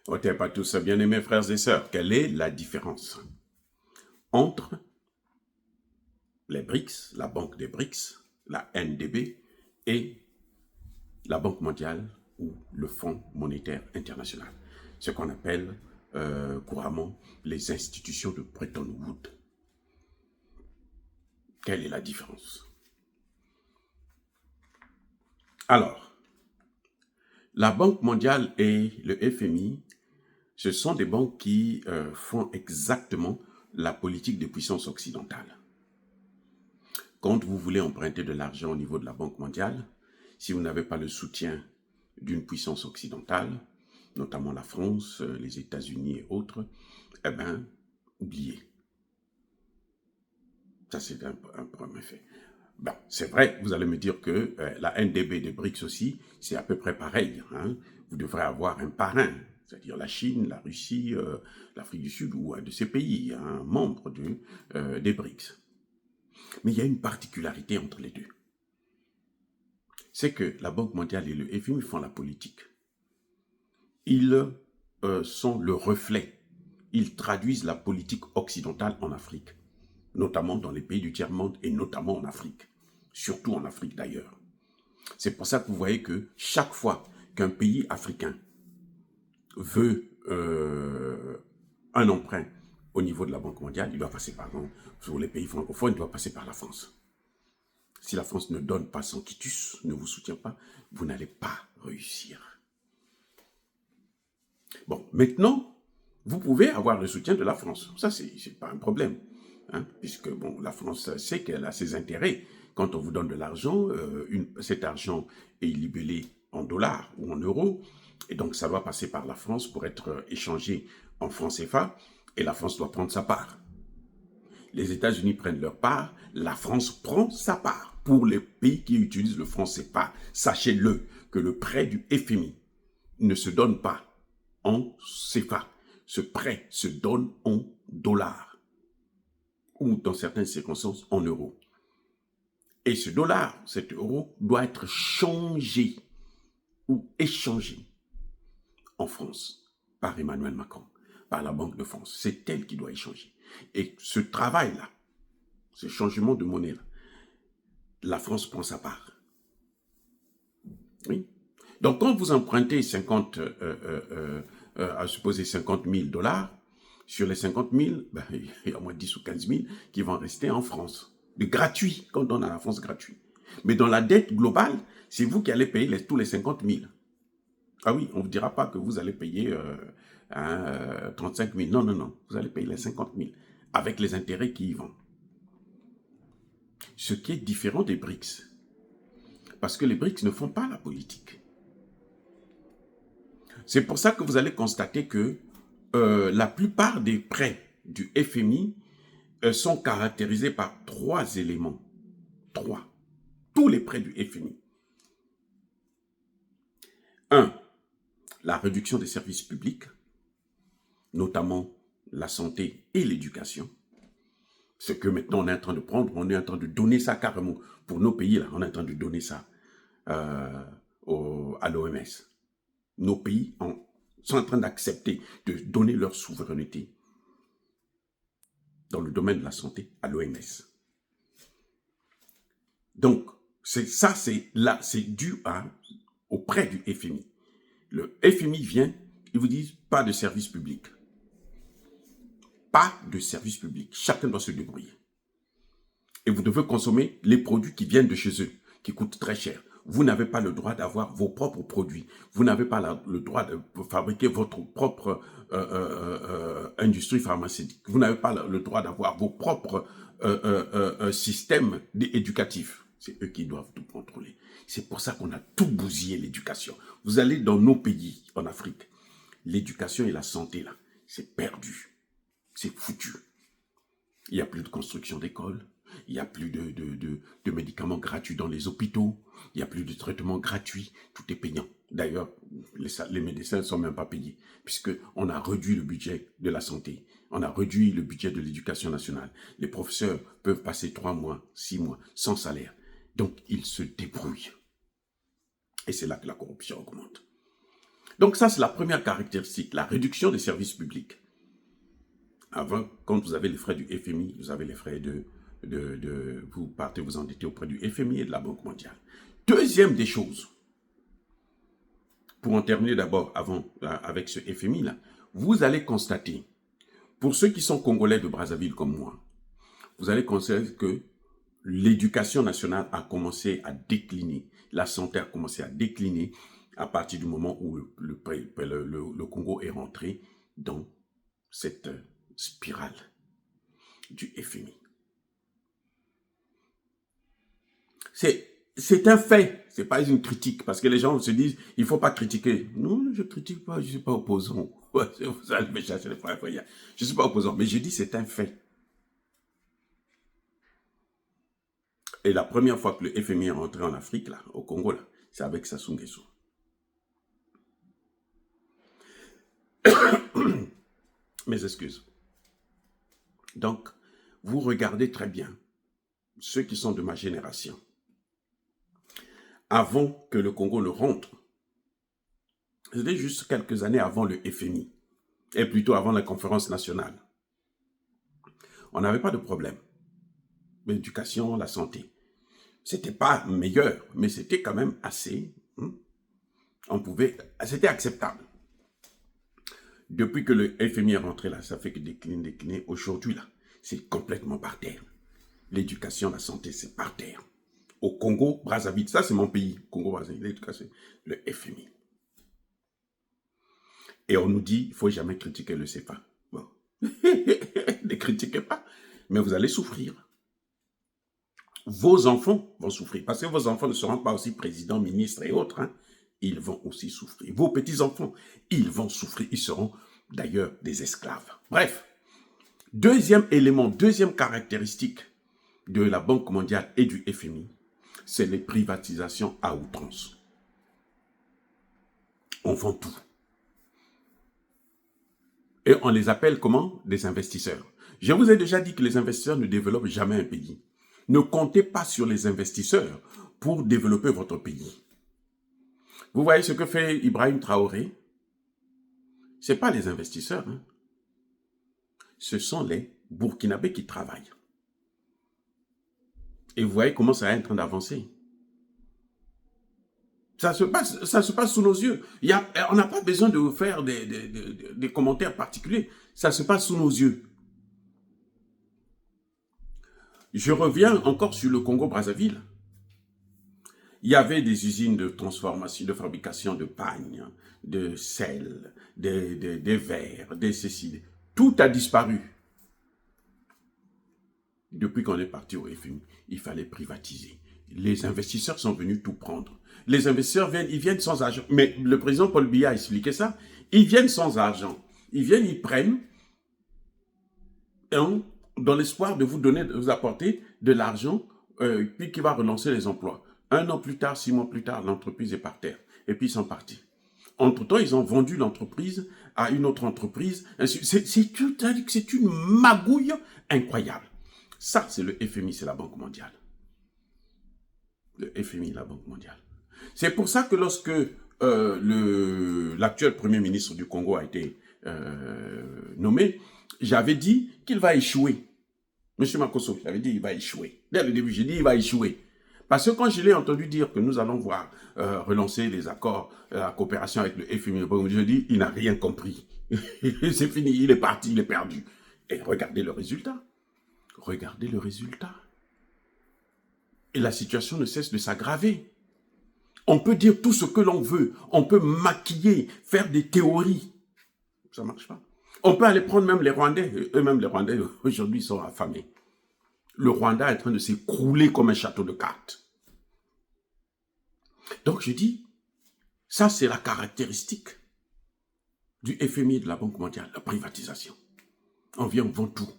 Otep à tous, bien-aimés frères et sœurs, quelle est la différence entre les BRICS, la Banque des BRICS, la NDB, et la Banque mondiale ou le Fonds monétaire international, ce qu'on appelle couramment les institutions de Bretton Woods? Quelle est la différence? Alors, la Banque mondiale et le FMI, ce sont des banques qui font exactement la politique des puissances occidentales. Quand vous voulez emprunter de l'argent au niveau de la Banque mondiale, si vous n'avez pas le soutien d'une puissance occidentale, notamment la France, les États-Unis et autres, eh bien, oubliez. Ça, c'est un premier fait. Bon, c'est vrai, vous allez me dire que la NDB des BRICS aussi, c'est à peu près pareil. Hein. Vous devrez avoir un parrain, c'est-à-dire la Chine, la Russie, l'Afrique du Sud ou un de ces pays, un membre des BRICS. Mais il y a une particularité entre les deux. C'est que la Banque mondiale et le FMI font la politique. Ils sont le reflet. Ils traduisent la politique occidentale en Afrique, notamment dans les pays du tiers-monde et notamment en Afrique, surtout en Afrique d'ailleurs. C'est pour ça que vous voyez que chaque fois qu'un pays africain veut un emprunt au niveau de la Banque mondiale, il doit passer par, pour les pays francophones, il doit passer par la France. Si la France ne donne pas son quitus, ne vous soutient pas, vous n'allez pas réussir. Bon, maintenant, vous pouvez avoir le soutien de la France. Ça, c'est pas un problème. Hein, puisque, bon, la France sait qu'elle a ses intérêts. Quand on vous donne de l'argent, cet argent est libellé en dollars ou en euros. Et donc, ça doit passer par la France pour être échangé en francs CFA. Et la France doit prendre sa part. Les États-Unis prennent leur part, la France prend sa part. Pour les pays qui utilisent le franc CFA, sachez-le que le prêt du FMI ne se donne pas en CFA. Ce prêt se donne en dollars ou dans certaines circonstances en euros. Et ce dollar, cet euro, doit être changé ou échangé en France par Emmanuel Macron, par la Banque de France. C'est elle qui doit échanger. Et ce travail-là, ce changement de monnaie-là, la France prend sa part. Oui. Donc, quand vous empruntez 50 000 $, sur les 50 000, ben, il y a au moins 10 ou 15 000 qui vont rester en France. De gratuit, quand on donne à la France gratuit. Mais dans la dette globale, c'est vous qui allez payer tous les 50 000. Ah oui, on ne vous dira pas que vous allez payer 35 000. Non, non, non. Vous allez payer les 50 000 avec les intérêts qui y vont. Ce qui est différent des BRICS. Parce que les BRICS ne font pas la politique. C'est pour ça que vous allez constater que la plupart des prêts du FMI sont caractérisés par 3 éléments. 3. Tous les prêts du FMI. 1. La réduction des services publics, notamment la santé et l'éducation. Ce que maintenant on est en train de prendre, on est en train de donner ça carrément. Pour nos pays, là, on est en train de donner ça à l'OMS. Nos pays sont en train d'accepter de donner leur souveraineté dans le domaine de la santé à l'OMS. Donc, c'est dû au prêt du FMI. Le FMI vient, ils vous disent pas de service public. Pas de service public. Chacun doit se débrouiller. Et vous devez consommer les produits qui viennent de chez eux, qui coûtent très cher. Vous n'avez pas le droit d'avoir vos propres produits. Vous n'avez pas le droit de fabriquer votre propre industrie pharmaceutique. Vous n'avez pas le droit d'avoir vos propres systèmes éducatifs. C'est eux qui doivent tout contrôler. C'est pour ça qu'on a tout bousillé l'éducation. Vous allez dans nos pays en Afrique, l'éducation et la santé, là, c'est perdu. C'est foutu. Il n'y a plus de construction d'écoles. Il n'y a plus de médicaments gratuits dans les hôpitaux. Il n'y a plus de traitements gratuits. Tout est payant. D'ailleurs, les médecins ne sont même pas payés, puisqu'on a réduit le budget de la santé. On a réduit le budget de l'éducation nationale. Les professeurs peuvent passer 3 mois, 6 mois sans salaire. Donc, ils se débrouillent. Et c'est là que la corruption augmente. Donc ça, c'est la première caractéristique, la réduction des services publics. Avant, quand vous avez les frais du FMI, vous avez les frais vous partez vous endetter auprès du FMI et de la Banque mondiale. Deuxième des choses, pour en terminer d'abord avec ce FMI-là, vous allez constater, pour ceux qui sont Congolais de Brazzaville comme moi, vous allez constater que l'éducation nationale a commencé à décliner, la santé a commencé à décliner à partir du moment où le Congo est rentré dans cette spirale du FMI. C'est un fait, c'est pas une critique, parce que les gens se disent, il ne faut pas critiquer. Non, je ne critique pas, je ne suis pas opposant. Vous allez me chercher les frères. Je ne suis pas opposant, mais je dis c'est un fait. Et la première fois que le FMI est rentré en Afrique, là, au Congo, là, c'est avec Sassou Nguesso. Mes excuses. Donc, vous regardez très bien, ceux qui sont de ma génération, avant que le Congo ne rentre, c'était juste quelques années avant le FMI, et plutôt avant la conférence nationale. On n'avait pas de problème. L'éducation, la santé. C'était pas meilleur, mais c'était quand même assez. C'était acceptable. Depuis que le FMI est rentré là, ça fait que décliner. Aujourd'hui là, c'est complètement par terre. L'éducation, la santé, c'est par terre. Au Congo, Brazzaville, ça c'est mon pays, Congo, Brazzaville, l'éducation, le FMI. Et on nous dit, il ne faut jamais critiquer le CFA. Bon, ne critiquez pas, mais vous allez souffrir. Vos enfants vont souffrir, parce que vos enfants ne seront pas aussi présidents, ministres et autres, hein. Ils vont aussi souffrir. Vos petits-enfants, ils vont souffrir. Ils seront d'ailleurs des esclaves. Bref, deuxième élément, deuxième caractéristique de la Banque mondiale et du FMI, c'est les privatisations à outrance. On vend tout. Et on les appelle comment? Des investisseurs. Je vous ai déjà dit que les investisseurs ne développent jamais un pays. Ne comptez pas sur les investisseurs pour développer votre pays. Vous voyez ce que fait Ibrahim Traoré? Ce n'est pas les investisseurs. Hein. Ce sont les Burkinabés qui travaillent. Et vous voyez comment ça est en train d'avancer. Ça se passe sous nos yeux. On n'a pas besoin de faire des commentaires particuliers. Ça se passe sous nos yeux. Je reviens encore sur le Congo-Brazzaville. Il y avait des usines de transformation, de fabrication de pagne, de sel, des verres, des ceci. Tout a disparu. Depuis qu'on est parti au FMI, il fallait privatiser. Les investisseurs sont venus tout prendre. Les investisseurs ils viennent sans argent. Mais le président Paul Biya a expliqué ça. Ils viennent sans argent. Ils viennent, ils prennent, dans l'espoir de vous apporter de l'argent, puis qui va relancer les emplois. 1 an plus tard, 6 mois plus tard, l'entreprise est par terre. Et puis ils sont partis. Entre-temps, ils ont vendu l'entreprise à une autre entreprise. C'est une magouille incroyable. Ça, c'est le FMI, c'est la Banque mondiale. Le FMI, la Banque mondiale. C'est pour ça que lorsque l'actuel Premier ministre du Congo a été nommé, j'avais dit qu'il va échouer. Monsieur Makosso, j'avais dit qu'il va échouer. Dès le début, j'ai dit qu'il va échouer. Parce que quand je l'ai entendu dire que nous allons voir relancer les accords, la coopération avec le FMI, je dis, il n'a rien compris. C'est fini, il est parti, il est perdu. Et regardez le résultat. Regardez le résultat. Et la situation ne cesse de s'aggraver. On peut dire tout ce que l'on veut. On peut maquiller, faire des théories. Ça ne marche pas. On peut aller prendre même les Rwandais. Eux-mêmes, les Rwandais, aujourd'hui, sont affamés. Le Rwanda est en train de s'écrouler comme un château de cartes. Donc je dis, ça c'est la caractéristique du FMI et de la Banque mondiale, la privatisation. On vient, on vend tout.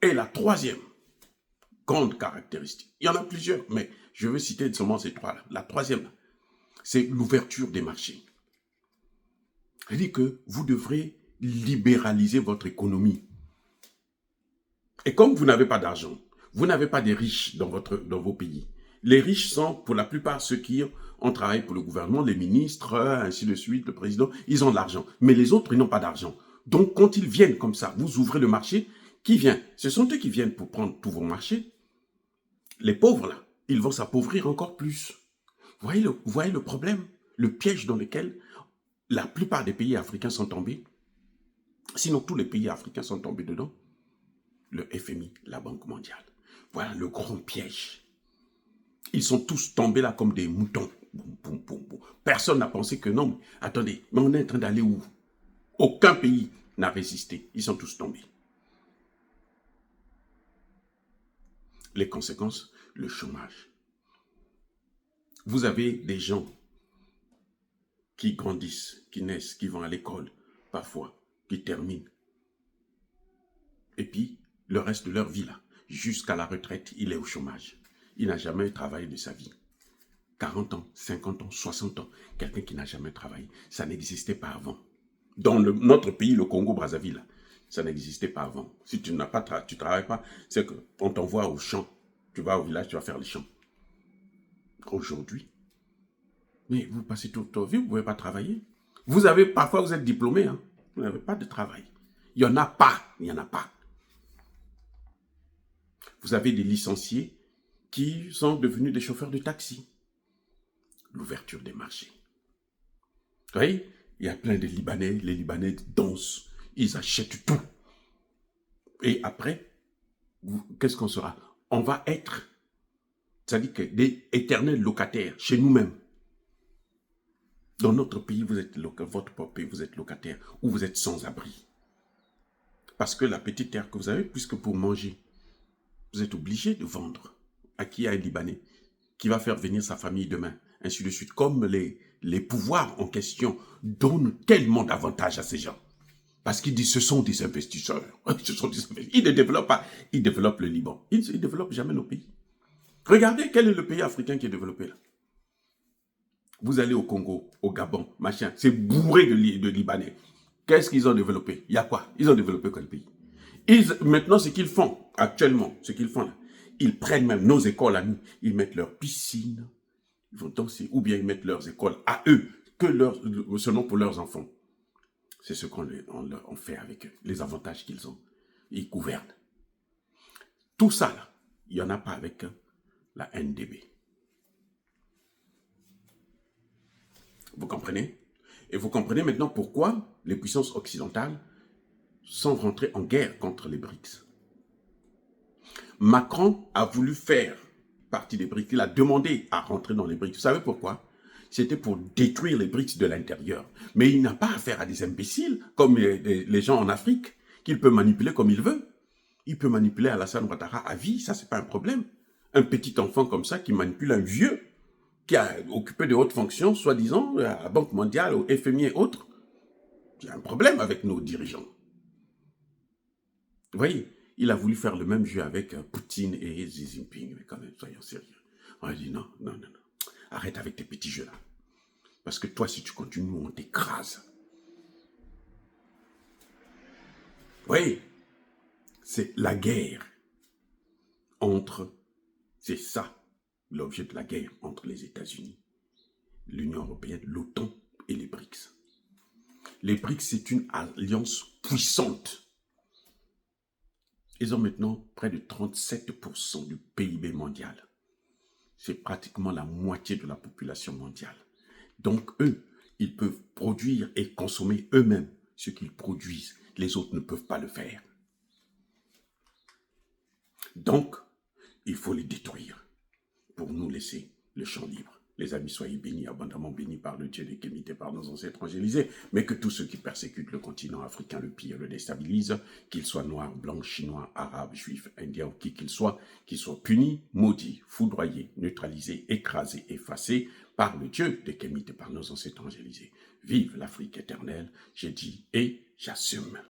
Et la troisième grande caractéristique, il y en a plusieurs, mais je veux citer seulement ces trois-là. La troisième, c'est l'ouverture des marchés. Je dis que vous devrez libéraliser votre économie. Et comme vous n'avez pas d'argent, vous n'avez pas des riches dans vos pays. Les riches sont pour la plupart ceux qui on travaille pour le gouvernement, les ministres, ainsi de suite, le président, ils ont de l'argent. Mais les autres, ils n'ont pas d'argent. Donc, quand ils viennent comme ça, vous ouvrez le marché, qui vient? Ce sont eux qui viennent pour prendre tous vos marchés. Les pauvres, là, ils vont s'appauvrir encore plus. Vous voyez le problème, le piège dans lequel la plupart des pays africains sont tombés? Sinon, tous les pays africains sont tombés dedans. Le FMI, la Banque mondiale. Voilà le grand piège. Ils sont tous tombés là comme des moutons. Boum, boum, boum. Personne n'a pensé que non. Attendez, mais on est en train d'aller où? Aucun pays n'a résisté. Ils sont tous tombés. Les conséquences, le chômage. Vous avez des gens qui grandissent, qui naissent, qui vont à l'école, parfois, qui terminent. Et puis, le reste de leur vie, là, jusqu'à la retraite, il est au chômage. Il n'a jamais travaillé de sa vie. 40 ans, 50 ans, 60 ans, quelqu'un qui n'a jamais travaillé. Ça n'existait pas avant. Dans notre pays, le Congo-Brazzaville, ça n'existait pas avant. Si tu n'as pas tu travailles pas, c'est qu'on t'envoie au champ. Tu vas au village, tu vas faire les champs. Aujourd'hui, mais vous passez toute votre vie, vous ne pouvez pas travailler. Parfois vous êtes diplômé, hein, vous n'avez pas de travail. Il n'y en a pas, il n'y en a pas. Vous avez des licenciés qui sont devenus des chauffeurs de taxi. L'ouverture des marchés. Vous voyez, il y a plein de Libanais, les Libanais dansent, ils achètent tout. Et après, qu'est-ce qu'on sera? On va être, c'est-à-dire que des éternels locataires chez nous-mêmes. Dans notre pays, vous êtes votre propre pays, vous êtes locataire ou vous êtes sans abri. Parce que la petite terre que vous avez, puisque pour manger, vous êtes obligé de vendre à qui? À un Libanais qui va faire venir sa famille demain, ainsi de suite. Comme les pouvoirs en question donnent tellement d'avantages à ces gens. Parce qu'ils disent ce sont des investisseurs. Ils ne développent pas, ils développent le Liban. Ils ne développent jamais nos pays. Regardez quel est le pays africain qui est développé là. Vous allez au Congo, au Gabon, machin, c'est bourré de Libanais. Qu'est-ce qu'ils ont développé? Il y a quoi? Ils ont développé quel pays? Maintenant, ce qu'ils font, actuellement, ce qu'ils font là, ils prennent même nos écoles à nous, ils mettent leurs piscines, ils vont danser, ou bien ils mettent leurs écoles à eux, seulement pour leurs enfants. C'est ce qu'on fait avec eux, les avantages qu'ils ont. Ils gouvernent. Tout ça, là, il n'y en a pas avec la NDB. Vous comprenez? Et vous comprenez maintenant pourquoi les puissances occidentales sont rentrées en guerre contre les BRICS. Macron a voulu faire partie des BRICS. Il a demandé à rentrer dans les BRICS. Vous savez pourquoi? C'était pour détruire les BRICS de l'intérieur. Mais il n'a pas affaire à des imbéciles, comme les gens en Afrique, qu'il peut manipuler comme il veut. Il peut manipuler Alassane Ouattara à vie, ça c'est pas un problème. Un petit enfant comme ça qui manipule un vieux, qui a occupé de hautes fonctions, soi-disant, à la Banque mondiale, au FMI et autres. Il y a un problème avec nos dirigeants. Vous voyez, il a voulu faire le même jeu avec Poutine et Xi Jinping, mais quand même, soyons sérieux. On a dit non, arrête avec tes petits jeux là. Parce que toi, si tu continues, on t'écrase. Vous voyez, c'est la guerre c'est ça, l'objet de la guerre entre les États-Unis, l'Union européenne, l'OTAN et les BRICS. Les BRICS, c'est une alliance puissante. Ils ont maintenant près de 37% du PIB mondial. C'est pratiquement la moitié de la population mondiale. Donc, eux, ils peuvent produire et consommer eux-mêmes ce qu'ils produisent. Les autres ne peuvent pas le faire. Donc, il faut les détruire pour nous laisser le champ libre. Les amis, soyez bénis, abondamment bénis par le Dieu des Kémites, par nos ancêtres angélisés, mais que tous ceux qui persécutent le continent africain, le pillent, le déstabilisent, qu'ils soient noirs, blancs, chinois, arabes, juifs, indiens ou qui qu'ils soient punis, maudits, foudroyés, neutralisés, écrasés, effacés par le Dieu des Kémites, par nos ancêtres angélisés. Vive l'Afrique éternelle, j'ai dit et j'assume.